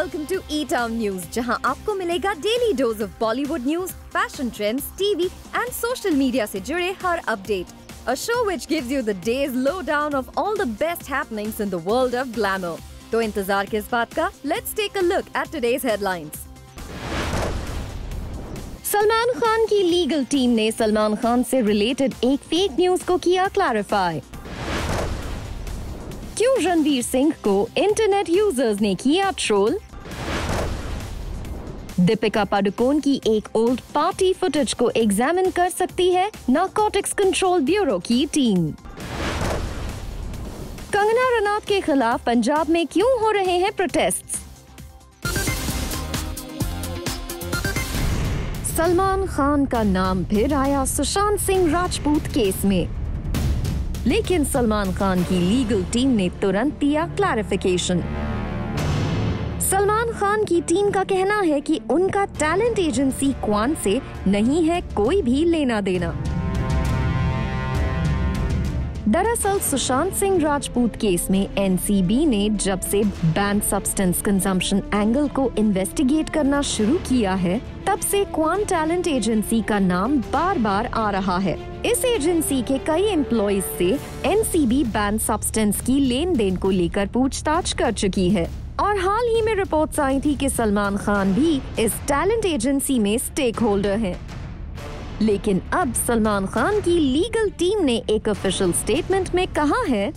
Welcome to E-Town news, जहां आपको मिलेगा daily dose of Bollywood news, fashion trends, TV and social media से जुड़े हर update. A show which gives you the day's lowdown of all the best happenings in the world of glamour. तो इंतजार किस बात का? Let's take a look at today's headlines. Salman Khan की legal team ने सलमान खान से रिलेटेड एक फेक न्यूज को किया क्लैरिफाई। क्यों रणवीर सिंह को इंटरनेट यूजर्स ने किया ट्रोल? दीपिका पादुकोण की एक ओल्ड पार्टी फुटेज को एग्जामिन कर सकती है नारकोटिक्स कंट्रोल ब्यूरो की टीम। कंगना रनौत के खिलाफ पंजाब में क्यों हो रहे हैं प्रोटेस्ट्स? सलमान खान का नाम फिर आया सुशांत सिंह राजपूत केस में, लेकिन सलमान खान की लीगल टीम ने तुरंत दिया क्लैरिफिकेशन। सलमान खान की टीम का कहना है कि उनका टैलेंट एजेंसी क्वान से नहीं है कोई भी लेना देना। दरअसल सुशांत सिंह राजपूत केस में एनसीबी ने जब से बैन सब्सटेंस कंजम्पशन एंगल को इन्वेस्टिगेट करना शुरू किया है, तब से क्वान टैलेंट एजेंसी का नाम बार बार आ रहा है। इस एजेंसी के कई एम्प्लॉइज से एनसीबी बैन सब्सटेंस की लेन देन को लेकर पूछताछ कर चुकी है और हाल ही में रिपोर्ट्स आई थी कि सलमान खान भी इस टैलेंट एजेंसी में स्टेक होल्डर हैं। लेकिन अब सलमान खान की लीगल टीम ने एक ऑफिशियल स्टेटमेंट में कहा है,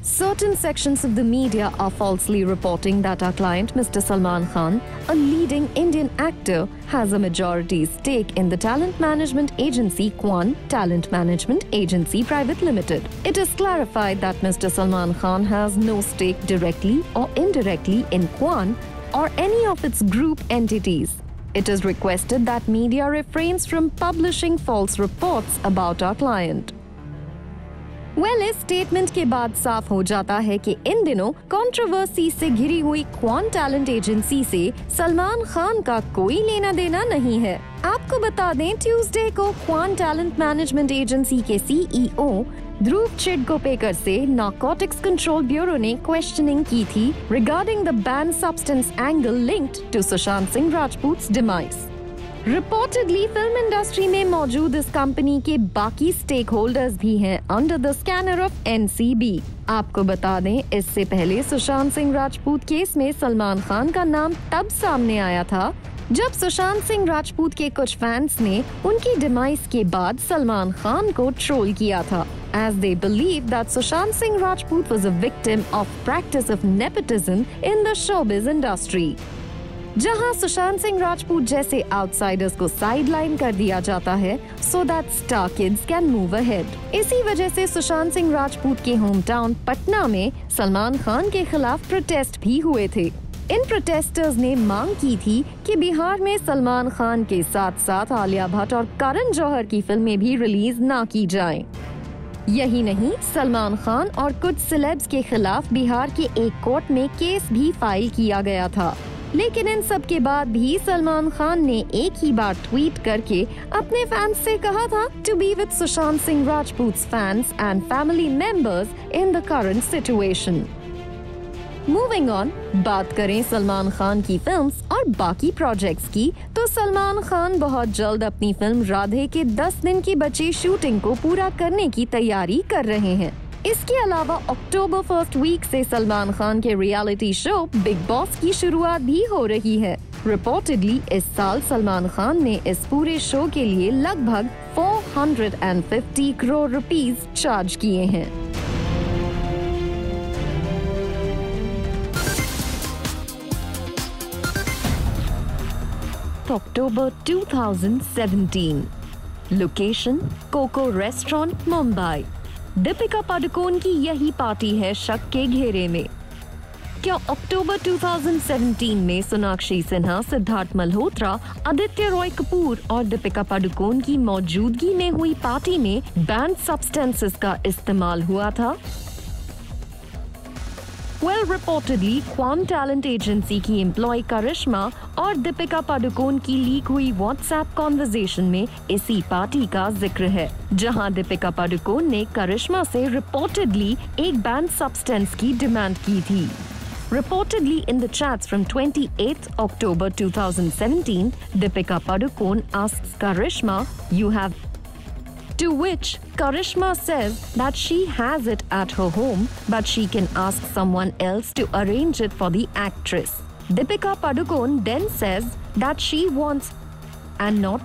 certain sections of the media are falsely reporting that our client Mr. Salman Khan, a leading Indian actor, has a majority stake in the talent management agency Quan Talent Management Agency Private Limited. It is clarified that Mr. Salman Khan has no stake directly or indirectly in Quan or any of its group entities. It is requested that media refrains from publishing false reports about our client. इस statement के बाद साफ हो जाता है कि इन दिनों controversy से घिरी हुई क्वान टैलेंट एजेंसी से सलमान खान का कोई लेना देना नहीं है। आपको बता दें, ट्यूसडे को क्वान टैलेंट मैनेजमेंट एजेंसी के सीईओ ध्रुव चिडगोपेकर से नारकोटिक्स कंट्रोल ब्यूरो ने क्वेश्चनिंग की थी regarding the ban substance angle linked to Sushant Singh Rajput's demise. Reportedly film industry में मौजूद इस कंपनी के बाकी स्टेक होल्डर्स भी हैं under the scanner of NCB. आपको बता दें, इससे पहले सुशांत सिंह राजपूत केस में सलमान खान का नाम तब सामने आया था जब सुशांत सिंह राजपूत के कुछ फैंस ने उनकी डिमाइस के बाद सलमान खान को ट्रोल किया था, as they believe that Sushant Singh Rajput was a victim of practice of nepotism in the showbiz industry. जहां सुशांत सिंह राजपूत जैसे आउटसाइडर्स को साइडलाइन कर दिया जाता है so that star kids can move ahead. इसी वजह से सुशांत सिंह राजपूत के होम टाउन पटना में सलमान खान के खिलाफ प्रोटेस्ट भी हुए थे। इन प्रोटेस्टर्स ने मांग की थी कि बिहार में सलमान खान के साथ साथ आलिया भट्ट और करण जौहर की फिल्में भी रिलीज ना की जाएं। यही नहीं, सलमान खान और कुछ सेलेब्स के खिलाफ बिहार के एक कोर्ट में केस भी फाइल किया गया था। लेकिन इन सब के बाद भी सलमान खान ने एक ही बार ट्वीट करके अपने फैंस से कहा था to be with Sushant Singh Rajput's fans and family members in the current situation. Moving on, बात करें सलमान खान की फिल्म्स और बाकी प्रोजेक्ट्स की, तो सलमान खान बहुत जल्द अपनी फिल्म राधे के 10 दिन की बची शूटिंग को पूरा करने की तैयारी कर रहे हैं। इसके अलावा अक्टूबर फर्स्ट वीक से सलमान खान के रियलिटी शो बिग बॉस की शुरुआत भी हो रही है। रिपोर्टेडली इस साल सलमान खान ने इस पूरे शो के लिए लगभग 450 करोड़ रुपीस चार्ज किए हैं। October 2017. Location coco restaurant Mumbai. Deepika Padukone की यही पार्टी है शक के घेरे में। क्या अक्टूबर 2017 में सोनाक्षी सिन्हा, सिद्धार्थ मल्होत्रा, आदित्य रॉय कपूर और दीपिका पादुकोण की मौजूदगी में हुई पार्टी में बैन सब्सटेंसेस का इस्तेमाल हुआ था? रिपोर्टेडली क्वान टैलेंट एजेंसी की एम्प्लॉय करिश्मा और दीपिका पादुकोण की लीक हुई व्हाट्सएप कॉन्वर्सेशन में इसी पार्टी का जिक्र है, जहां दीपिका पादुकोण ने करिश्मा से रिपोर्टेडली एक बैन सब्सटेंस की डिमांड की थी। Reportedly in the chats from 28th October 2017, Deepika Padukone asks Karishma, "You have..." To which Karishma says that she has it at her home, but she can ask someone else to arrange it for the actress. Deepika Padukone then says that she wants and not.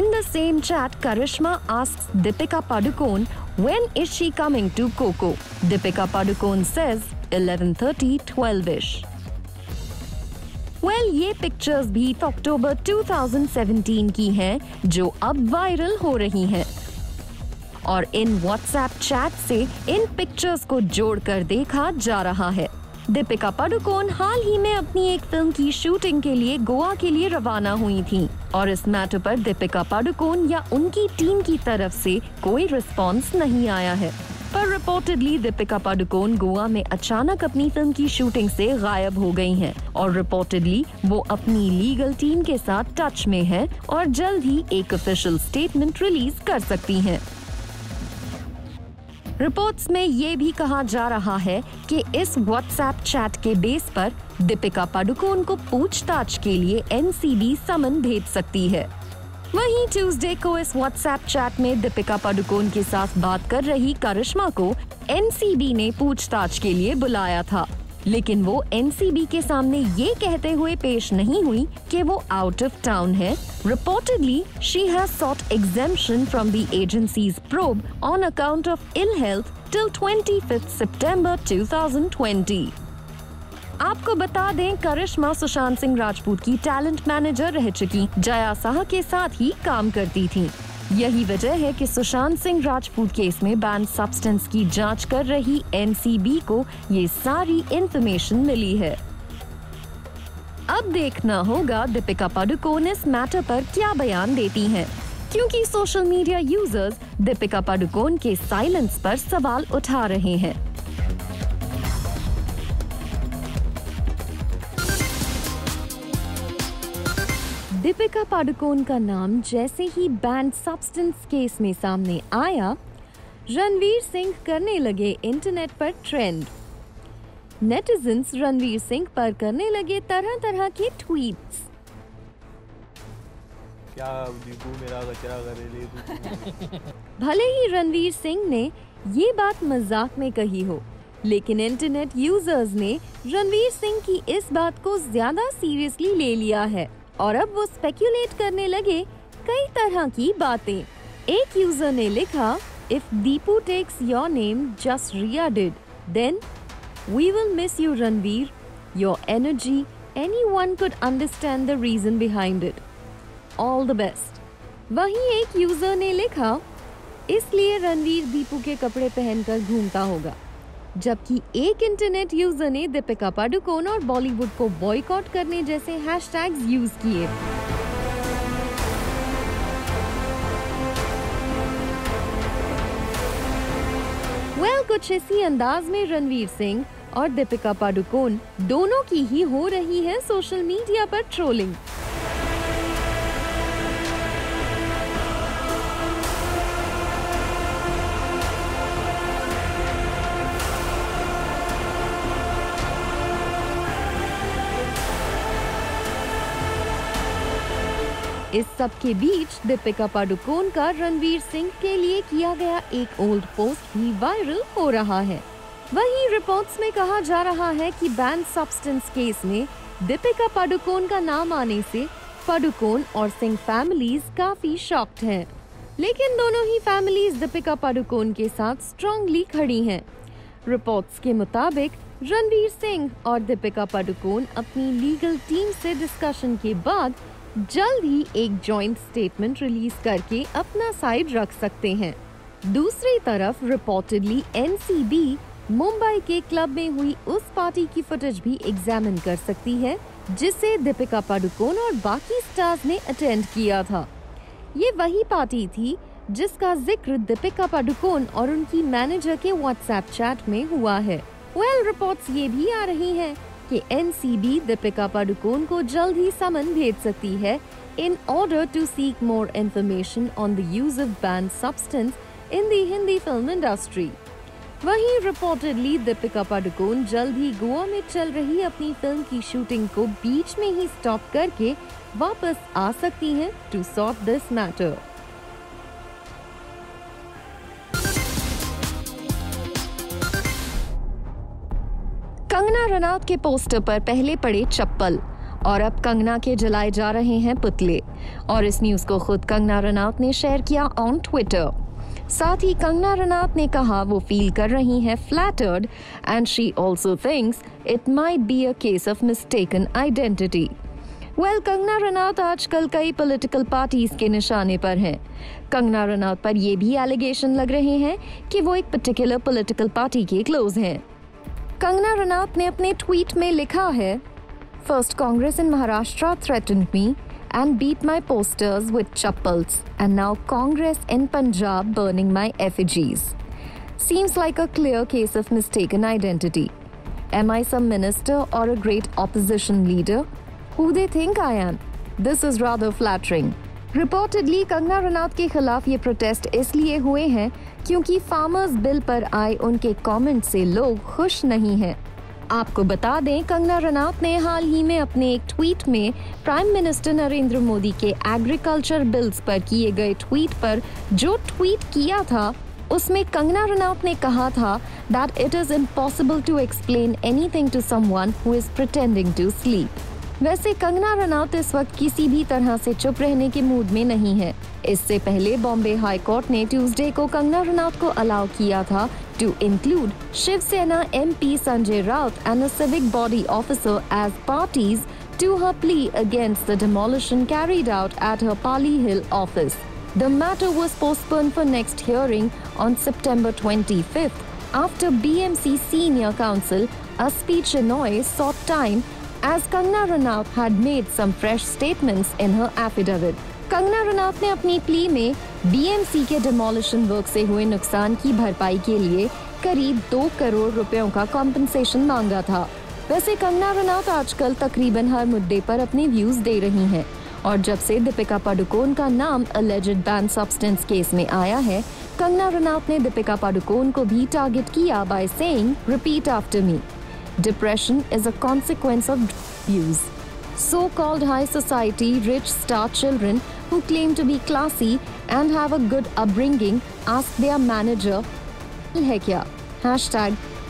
In the same chat, Karishma asks Deepika Padukone, when is she coming to Coco? Deepika Padukone says 11:30, 12ish. Well, ये pictures भी अक्टूबर 2017 की हैं, जो अब viral हो रही हैं। और इन व्हाट्सएप चैट से इन पिक्चर्स को जोड़कर देखा जा रहा है। दीपिका पादुकोण हाल ही में अपनी एक फिल्म की शूटिंग के लिए गोवा के लिए रवाना हुई थीं और इस मैटर पर दीपिका पादुकोण या उनकी टीम की तरफ से कोई रिस्पॉन्स नहीं आया है। पर रिपोर्टेडली दीपिका पादुकोण गोवा में अचानक अपनी फिल्म की शूटिंग से गायब हो गई हैं और रिपोर्टेडली वो अपनी लीगल टीम के साथ टच में हैं और जल्द ही एक ऑफिशियल स्टेटमेंट रिलीज कर सकती हैं। रिपोर्ट्स में ये भी कहा जा रहा है कि इस व्हाट्सएप चैट के बेस पर दीपिका पादुकोण को पूछताछ के लिए एनसीबी समन भेज सकती है। वहीं ट्यूसडे को इस व्हाट्सएप चैट में दीपिका पादुकोण के साथ बात कर रही करिश्मा को एनसीबी ने पूछताछ के लिए बुलाया था, लेकिन वो एनसीबी के सामने ये कहते हुए पेश नहीं हुई कि वो आउट ऑफ टाउन है। Reportedly, she has sought exemption from the agency's probe on account of ill health till 25th September 2020. आपको बता दें, करिश्मा सुशांत सिंह राजपूत की टैलेंट मैनेजर रह चुकी जया साह के साथ ही काम करती थीं। यही वजह है कि सुशांत सिंह राजपूत केस में बैन सब्सटेंस की जांच कर रही एनसीबी को ये सारी इंफॉर्मेशन मिली है। अब देखना होगा दीपिका पादुकोण इस मैटर पर क्या बयान देती हैं, क्योंकि social media users Deepika Padukone के साइलेंस पर सवाल उठा रहे हैं। दीपिका पादुकोण का नाम जैसे ही बैंड सब्सटेंस केस में सामने आया, रणवीर सिंह करने लगे इंटरनेट पर ट्रेंड। नेटिजन्स रणवीर सिंह पर करने लगे तरह तरह के ट्वीट्स। क्या दीपू मेरा कचरा करे भले ही रणवीर सिंह ने ये बात मजाक में कही हो, लेकिन इंटरनेट यूजर्स ने रणवीर सिंह की इस बात को ज्यादा सीरियसली ले लिया है और अब वो स्पेक्यूलेट करने लगे कई तरह की बातें। एक यूजर ने लिखा, if Deepu takes your name just Riya did, then we will miss you Ranveer, your energy, anyone could understand the reason behind it, all the best। वहीं एक यूजर ने लिखा, इसलिए रणवीर दीपू के कपड़े पहनकर घूमता होगा, जबकि एक इंटरनेट यूजर ने दीपिका पादुकोण और बॉलीवुड को बॉयकॉट करने जैसे हैशटैग्स यूज किए। कुछ इसी अंदाज में रणवीर सिंह और दीपिका पादुकोण दोनों की ही हो रही है सोशल मीडिया पर ट्रोलिंग। इस सब के बीच दीपिका पादुकोण का रणवीर सिंह के लिए किया गया एक ओल्ड पोस्ट भी वायरल हो रहा है। वहीं रिपोर्ट्स में कहा जा रहा है कि बैन सब्सटेंस केस में दीपिका पादुकोण का नाम आने से पादुकोण और सिंह फैमिलीज काफी शॉक्ड हैं। लेकिन दोनों ही फैमिलीज दीपिका पादुकोण के साथ स्ट्रांगली खड़ी हैं। रिपोर्ट्स के मुताबिक रणवीर सिंह और दीपिका पादुकोण अपनी लीगल टीम से डिस्कशन के बाद जल्द ही एक जॉइंट स्टेटमेंट रिलीज करके अपना साइड रख सकते हैं। दूसरी तरफ रिपोर्टेडली एनसीबी मुंबई के क्लब में हुई उस पार्टी की फुटेज भी एग्जामिन कर सकती है जिसे दीपिका पादुकोण और बाकी स्टार्स ने अटेंड किया था। ये वही पार्टी थी जिसका जिक्र दीपिका पादुकोण और उनकी मैनेजर के व्हाट्सएप चैट में हुआ है। रिपोर्ट्स ये भी आ रही हैं कि एनसीबी दीपिका पादुकोण को जल्द ही समन भेज सकती है in order to seek more information on the use of banned substance in the Hindi film industry। वहीं रिपोर्टेडली दीपिका पादुकोण जल्द ही गोवा में चल रही अपनी फिल्म की शूटिंग को बीच में ही स्टॉप करके वापस आ सकती हैं to sort this matter. Kangana Ranaut के पोस्टर पर पहले पड़े चप्पल और अब कंगना के जलाए जा रहे हैं पुतले, और इस न्यूज को खुद कंगना रनौत ने शेयर किया ऑन ट्विटर। साथ ही कंगना रनौत ने कहा वो फील कर रही हैं flattered and she also thinks it might be a case of mistaken identity. Kangana Ranaut आजकल कई पॉलिटिकल पार्टीज के निशाने पर हैं। कंगना रनौत पर ये भी एलिगेशन लग रहे हैं कि वो एक पर्टिकुलर पॉलिटिकल पार्टी के क्लोज हैं। कंगना रनौत ने अपने ट्वीट में लिखा है, first Congress in Maharashtra threatened me and beat my posters with chappals, and now Congress in Punjab burning my effigies. Seems like a clear case of mistaken identity. Am I some minister or a great opposition leader? Who they think I am? This is rather flattering. Reportedly, Kangana Ranaut के खिलाफ ये protest इसलिए हुए हैं क्योंकि farmers bill पर आए उनके कमेंट से लोग खुश नहीं हैं। आपको बता दें, कंगना रनौत ने हाल ही में अपने एक ट्वीट में प्राइम मिनिस्टर नरेंद्र मोदी के एग्रीकल्चर बिल्स पर किए गए ट्वीट पर जो ट्वीट किया था, उसमें कंगना रनौत ने कहा था that it is impossible to explain anything to someone who is pretending to sleep. वैसे कंगना रनौत इस वक्त किसी भी तरह से चुप रहने के मूड में नहीं है। इससे पहले बॉम्बे हाई कोर्ट ने ट्यूसडे को कंगना रनौत को अलाउ किया था to include Shivsena MP Sanjay Raut and a civic body officer as parties to her plea against the demolition carried out at her Pali Hill office. The matter was postponed for next hearing on September 25th after BMC senior counsel Aspi Chenoy sought time as Kangana Ranaut had made some fresh statements in her affidavit. Kangana Ranaut ने अपनी plea में BMC के demolition work से हुए नुकसान की भरपाई के लिए करीब 2 करोड़ रुपयों का कॉम्पेंसेशन मांगा था। वैसे कंगना रनौत आजकल तकरीबन हर मुद्दे पर अपने व्यूज दे रही हैं, और जब से दीपिका पादुकोण का नाम अलेज्ड बैन सब्सटेंस केस में आया है, कंगना रनौत ने दीपिका पादुकोण को भी टारगेट किया by saying repeat after me, depression is a consequence of use. So-called high society rich star children who claim to be classy and have a good upbringing ask their manager है क्या?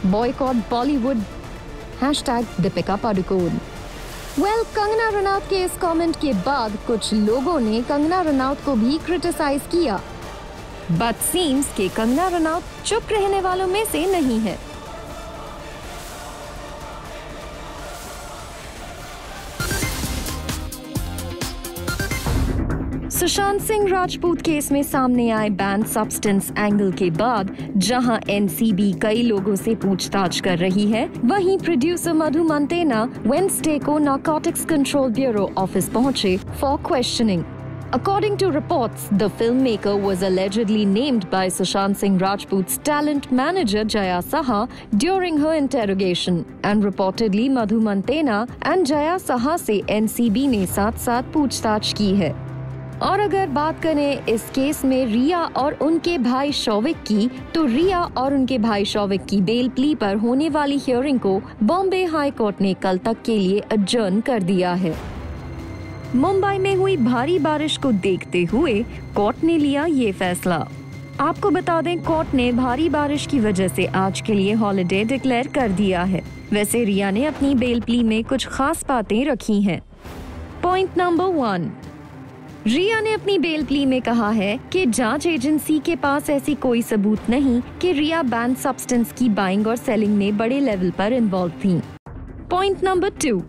#boycott Bollywood #Deepika Padukone। Kangana Ranaut के इस comment के बाद कुछ लोगों ने कंगना रनौत को भी क्रिटिसाइज किया, बट सीम्स कि कंगना रनौत चुप रहने वालों में से नहीं है। सुशांत सिंह राजपूत केस में सामने आए बैन सब्सटेंस एंगल के बाद जहां एनसीबी कई लोगों से पूछताछ कर रही है, वहीं प्रोड्यूसर मधु मंटेना वेडनेसडे को नारकोटिक्स कंट्रोल ब्यूरो ऑफिस पहुंचे for questioning. According to reports, the filmmaker was allegedly named by Sushant Singh Rajput's talent manager Jaya Saha during her interrogation, and reportedly Madhu Mantena and Jaya Saha से NCB ने साथ-साथ पूछताछ की है। और अगर बात करें इस केस में रिया और उनके भाई शौविक की, तो रिया और उनके भाई शौविक की बेल प्ली पर होने वाली हियरिंग को बॉम्बे हाई कोर्ट ने कल तक के लिए अडजर्न कर दिया है। मुंबई में हुई भारी बारिश को देखते हुए कोर्ट ने लिया ये फैसला। आपको बता दें, कोर्ट ने भारी बारिश की वजह से आज के लिए हॉलिडे डिक्लेयर कर दिया है। वैसे रिया ने अपनी बेल प्ली में कुछ खास बातें रखी हैं। पॉइंट नंबर 1, रिया ने अपनी बेल प्ली में कहा है कि जांच एजेंसी के पास ऐसी कोई सबूत नहीं कि रिया बैन सब्सटेंस की बाइंग और सेलिंग में बड़े लेवल पर इन्वॉल्व थी। Point number 2,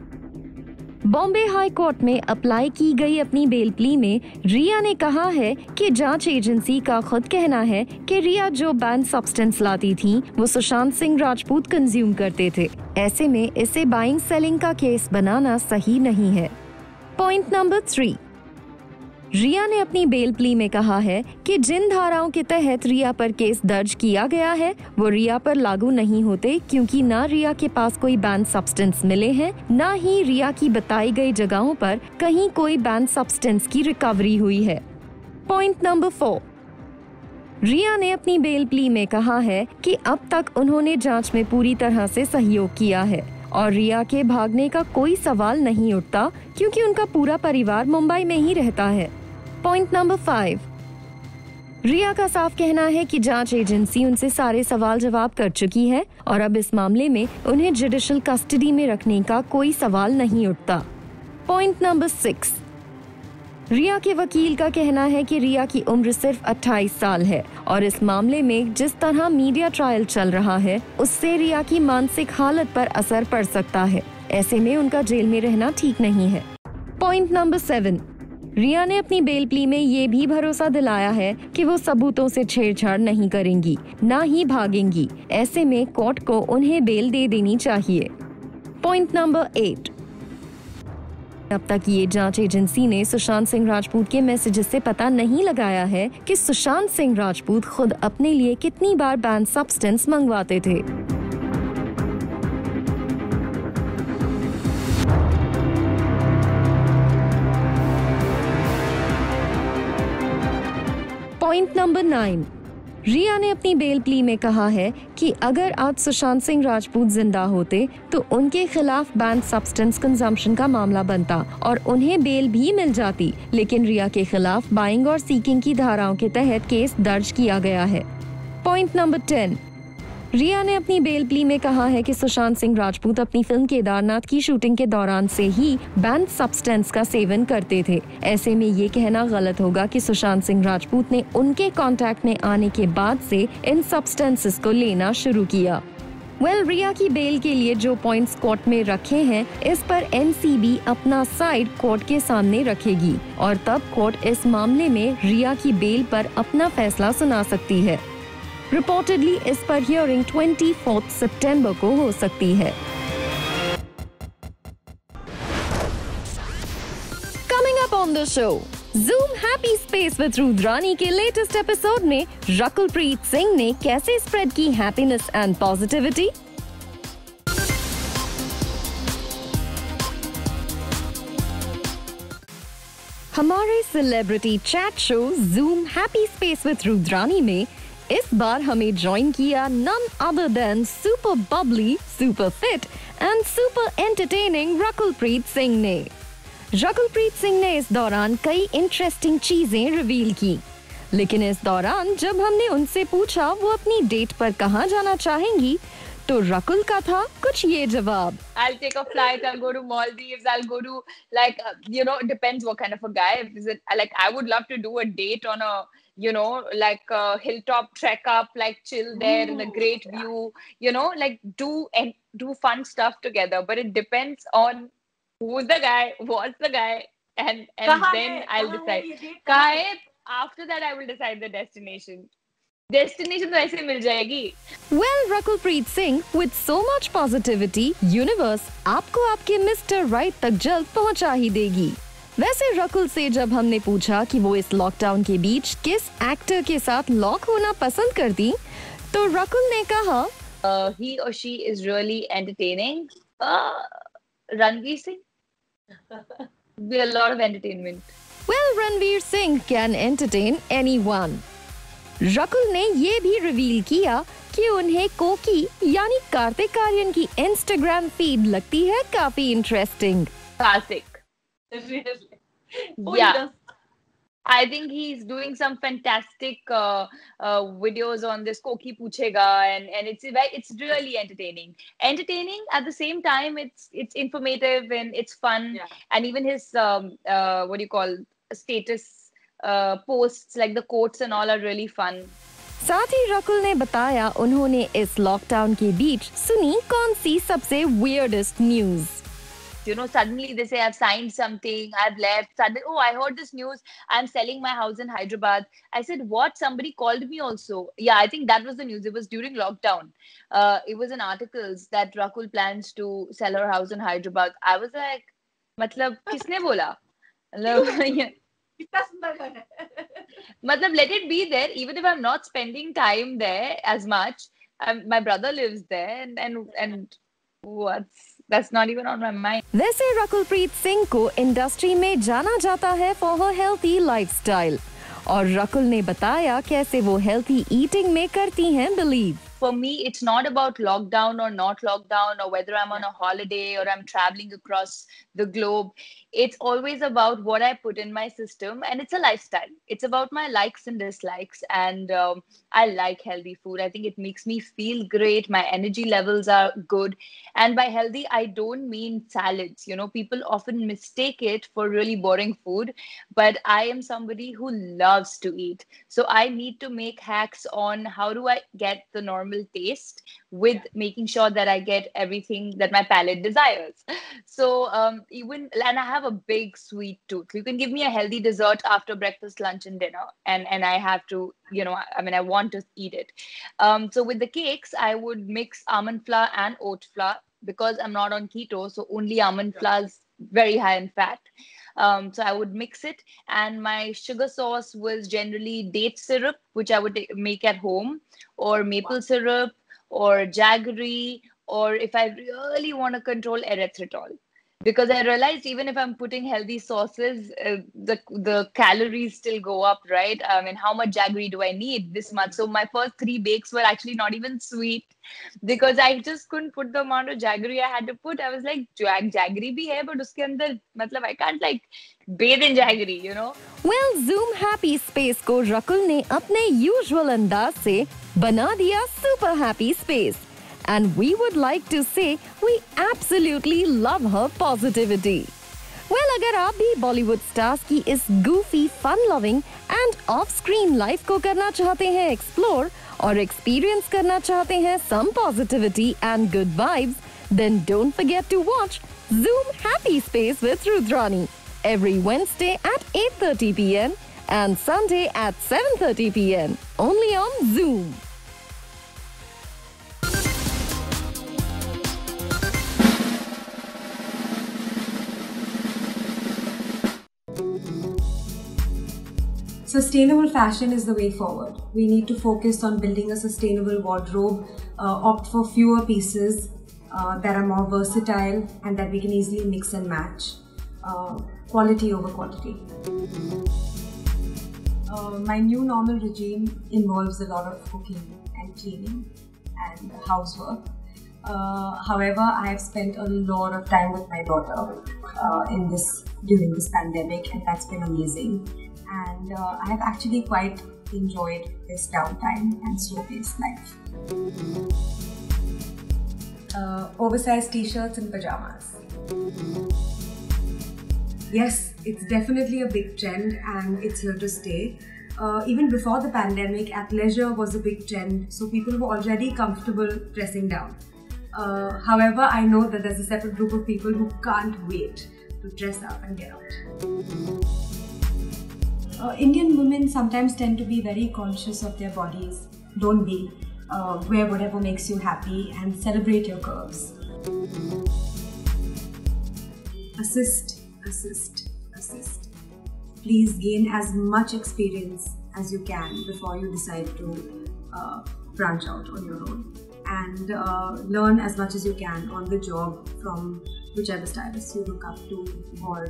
Bombay high court में अप्लाई की गई अपनी बेल प्ली में रिया ने कहा है कि जांच एजेंसी का खुद कहना है कि रिया जो बैन सब्सटेंस लाती थी वो सुशांत सिंह राजपूत कंज्यूम करते थे। ऐसे में इसे बाइंग सेलिंग का केस बनाना सही नहीं है। पॉइंट नंबर 3, रिया ने अपनी बेल प्ली में कहा है कि जिन धाराओं के तहत रिया पर केस दर्ज किया गया है वो रिया पर लागू नहीं होते, क्योंकि ना रिया के पास कोई बैन सब्सटेंस मिले हैं, ना ही रिया की बताई गई जगहों पर कहीं कोई बैन सब्सटेंस की रिकवरी हुई है। पॉइंट नंबर 4, रिया ने अपनी बेल प्ली में कहा है कि अब तक उन्होंने जांच में पूरी तरह से सहयोग किया है और रिया के भागने का कोई सवाल नहीं उठता क्योंकि उनका पूरा परिवार मुंबई में ही रहता है। पॉइंट नंबर 5, रिया का साफ कहना है कि जांच एजेंसी उनसे सारे सवाल जवाब कर चुकी है और अब इस मामले में उन्हें जुडिशियल कस्टडी में रखने का कोई सवाल नहीं उठता। पॉइंट नंबर 6, रिया के वकील का कहना है कि रिया की उम्र सिर्फ 28 साल है और इस मामले में जिस तरह मीडिया ट्रायल चल रहा है उससे रिया की मानसिक हालत पर असर पड़ सकता है। ऐसे में उनका जेल में रहना ठीक नहीं है। पॉइंट नंबर 7, रिया ने अपनी बेल प्ली में ये भी भरोसा दिलाया है कि वो सबूतों से छेड़छाड़ नहीं करेंगी, ना ही भागेंगी। ऐसे में कोर्ट को उन्हें बेल दे देनी चाहिए। पॉइंट नंबर 8, अब तक ये जांच एजेंसी ने सुशांत सिंह राजपूत के मैसेजेस से पता नहीं लगाया है कि सुशांत सिंह राजपूत खुद अपने लिए कितनी बार बैन सब्सटेंस मंगवाते थे। पॉइंट नंबर 9, रिया ने अपनी बेल प्ली में कहा है कि अगर आज सुशांत सिंह राजपूत जिंदा होते तो उनके खिलाफ बैन सब्सटेंस कंजम्पशन का मामला बनता और उन्हें बेल भी मिल जाती, लेकिन रिया के खिलाफ बाइंग और सीकिंग की धाराओं के तहत केस दर्ज किया गया है। पॉइंट नंबर 10, रिया ने अपनी बेल प्ली में कहा है कि सुशांत सिंह राजपूत अपनी फिल्म केदारनाथ की शूटिंग के दौरान से ही बैन सब्सटेंस का सेवन करते थे। ऐसे में ये कहना गलत होगा कि सुशांत सिंह राजपूत ने उनके कांटेक्ट में आने के बाद से इन सब्सटेंसेस को लेना शुरू किया। रिया की बेल के लिए जो पॉइंट्स कोर्ट में रखे हैं, इस पर एनसीबी अपना साइड कोर्ट के सामने रखेगी और तब कोर्ट इस मामले में रिया की बेल पर अपना फैसला सुना सकती है। रिपोर्टेडली इस पर हियरिंग 24 सितंबर को हो सकती है। Coming up on the show, Zoom Happy Space with Rudrani के लेटेस्ट एपिसोड में रकुलप्रीत सिंह ने कैसे स्प्रेड की हैप्पीनेस एंड पॉजिटिविटी। हमारे celebrity chat show Zoom Happy Space with Rudrani में इस बार हमें ज्वाइन किया none other than super bubbly, super fit and super entertaining Rakul Preet Singh ने। रकुलप्रीत सिंह ने इस दौरान कई इंटरेस्टिंग चीजें रिवील की, लेकिन इस दौरान जब हमने उनसे पूछा वो अपनी डेट पर कहाँ जाना चाहेंगी तो रकुल का था कुछ ये जवाब। I'll take a flight, I'll go to Maldives, I'll go to it depends what kind of a guy. Is it like I would love to do a date on a like a hilltop trek up, like chill there in the great view, like do fun stuff together. But it depends on who's the guy, what's the guy, and then I'll decide. After that, I will decide the destination. Destination तो ऐसे मिल जाएगी. Rakul Preet Singh, with so much positivity, universe आपको आपके mister right तक जल्द पहुंचा ही देगी। वैसे रकुल से जब हमने पूछा कि वो इस लॉकडाउन के बीच किस एक्टर के साथ लॉक होना पसंद करती, तो रकुल ने कहा he or she is really entertaining. Ranveer Singh. Be a lot of entertainment. Ranveer Singh can entertain anyone. Rakul ने ये भी रिवील किया कि उन्हें कोकी यानी कार्तिक आर्यन की इंस्टाग्राम फीड लगती है काफी interesting. Classic. Really? Yeah. I think he's doing some fantastic videos on this Koki Puchega and it's really entertaining. Entertaining at the same time, it's informative and it's fun. Yeah. And even his status posts, like the quotes and all, are really fun. साथ ही रकुल ने बताया उन्होंने इस lockdown के बीच सुनी कौन सी सबसे weirdest news। Suddenly they say I've signed something, I've left. Suddenly, oh, I heard this news, I'm selling my house in Hyderabad. I said, what? Somebody called me also. Yeah, I think that was the news. It was during lockdown. It was in articles that Rakul plans to sell her house in Hyderabad. I was like, matlab, kisne bola? Matlab, let it be there. Even if I'm not spending time there as much, my brother lives there and that's not even on my mind. वैसे रकुलप्रीत सिंह को industry में जाना जाता है for her healthy lifestyle और रकुल ने बताया कैसे वो हेल्थी ईटिंग में करती हैं believe. For me, it's not about lockdown or not lockdown or whether I'm on a holiday or I'm traveling across the globe. It's always about what I put in my system, and it's a lifestyle. It's about my likes and dislikes. And I like healthy food. I think it makes me feel great. My energy levels are good. And by healthy, I don't mean salads. You know, people often mistake it for really boring food, but I am somebody who loves to eat. So I need to make hacks on how do I get the normal taste with making sure that I get everything that my palate desires. So and I have a big sweet tooth. You can give me a healthy dessert after breakfast, lunch, and dinner, and I have to, you know, I mean, I want to eat it. So with the cakes, I would mix almond flour and oat flour because I'm not on keto, so only almond flour is very high in fat. So I would mix it, and my sugar sauce was generally date syrup, which I would make at home, or maple syrup, or jaggery, or if I really want to control, erythritol. Because I realized even if I'm putting healthy sauces, the calories still go up, right? I mean, how much jaggery do I need? This much. So my first 3 bakes were actually not even sweet because I just couldn't put the amount of jaggery I had to put. I was like, jaggery bhi hai, but uske andar, matlab, I can't like bathe in jaggery, you know? Well, Zoom Happy Space को रकुल ने अपने usual अंदाज से बना दिया super happy space. And we would like to say we absolutely love her positivity. Well, अगर आप भी बॉलीवुड स्टार्स की इस goofy, fun-loving and off-screen life को करना चाहते हैं explore और experience करना चाहते हैं some positivity and good vibes, then don't forget to watch Zoom Happy Space with Rudrani every Wednesday at 8:30 p.m. and Sunday at 7:30 p.m. only on Zoom. Sustainable fashion is the way forward. We need to focus on building a sustainable wardrobe, opt for fewer pieces that are more versatile and that we can easily mix and match. Quality over quantity. My new normal regime involves a lot of cooking and cleaning and housework. However, I have spent a lot of time with my daughter during this pandemic, and that's been amazing. And I have actually quite enjoyed this downtime and slow-paced life. Oversized t-shirts and pajamas. Yes, it's definitely a big trend and it's here to stay. Even before the pandemic, athleisure was a big trend, so people were already comfortable dressing down. However, I know that there's a separate group of people who can't wait to dress up and get out. Indian women sometimes tend to be very conscious of their bodies. Don't be. Wear whatever makes you happy and celebrate your curves. Assist, assist, assist. Please gain as much experience as you can before you decide to branch out on your own. And learn as much as you can on the job from whichever stylist you look up to or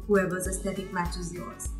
whoever's aesthetic matches yours.